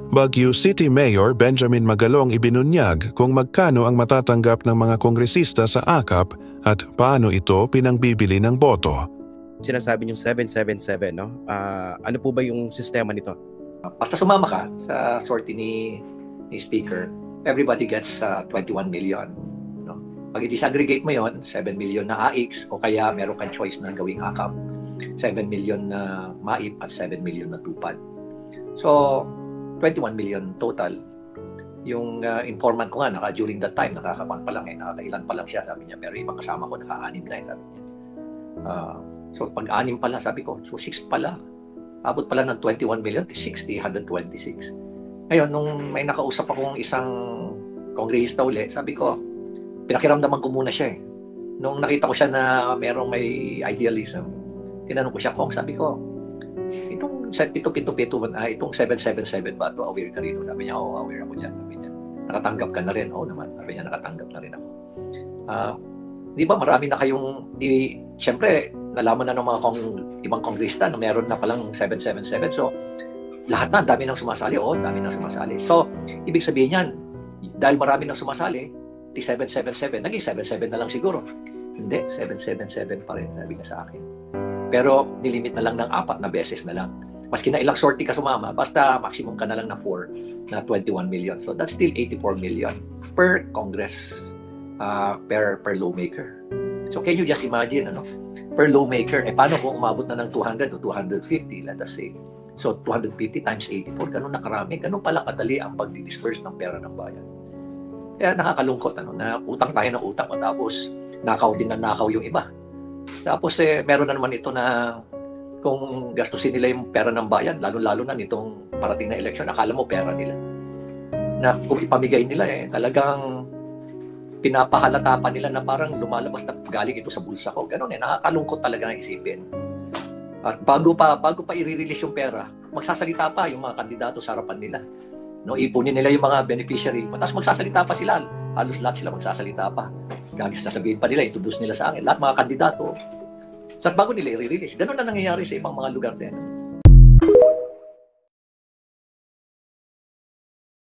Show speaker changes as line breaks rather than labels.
Baguio City Mayor Benjamin Magalong ibinunyag kung magkano ang matatanggap ng mga kongresista sa AKAP at paano ito pinangbibili ng boto.
Sinasabi niyong 777, no? Ano po ba yung sistema nito?
Basta sumama ka sa sortie ni Speaker, everybody gets 21 million. No? Pag i-disaggregate mo yon, 7 million na AIX o kaya meron kang choice na gawing AKAP, 7 million na MAIP at 7 million na TUPAD. So, 21 million total. Yung informant ko nga, during that time, nakakakuan pa lang nakakailan pa lang siya, sabi niya. Pero ibang kasama ko, naka-anim na sabi niya. So, pag-anim pala, sabi ko, so 6 pala. Abot pala ng 21 million, 60, 126. Ngayon, nung may nakausap akong isang kongresista uli, sabi ko, pinakiramdaman ko muna siya eh. Nung nakita ko siya na merong may idealism, tinanong ko siya, Kong, sabi ko, itong 777 ba ito? Aware ka rito? Sabi niya, oo, aware ako dyan. Sabi niya, nakatanggap ka na rin? Oo naman. Sabi niya, nakatanggap na rin ako. Di ba marami na kayong, siyempre, nalaman na ng mga ibang kongresta na meron na palang 777. So, lahat na, dami nang sumasali. Oo, dami nang sumasali. So, ibig sabihin yan, dahil marami nang sumasali, di 777, naging 77 na lang siguro. Hindi, 777 pa rin, sabi niya sa akin. Pero, nilimit na lang ng 4 na beses na lang. Maski na ilang sortie ka sumama, basta maximum ka na lang na 4 na 21 million. So, that's still 84 million per Congress, per lawmaker. So, can you just imagine, per lawmaker, paano kung umabot na ng 200 o 250, let us say. So, 250 times 84, ganun na karami, ganun pala kadali ang pag-disperse ng pera ng bayan. Kaya nakakalungkot, na utang tayo ng utang, tapos nakaw din na nakaw yung iba. Tapos, meron na naman ito na kung gastusin nila yung pera ng bayan, lalo-lalo na nitong parating na eleksyon, akala mo pera nila. Na kung ipamigay nila, talagang pinapahalata pa nila na parang lumalabas na galing ito sa bulsa ko. Ganon nakakalungkot talaga ang isipin. At bago pa i-release yung pera, magsasalita pa yung mga kandidato sa harapan nila. No, ipunin nila yung mga beneficiary, tapos magsasalita pa sila. Halos lahat sila magsasalita pa. Gagawin sasabihin pa nila, introduce nila sa akin. Lahat mga kandidato. Sa bago nila i-release. Ganon na nangyayari sa ibang mga lugar din.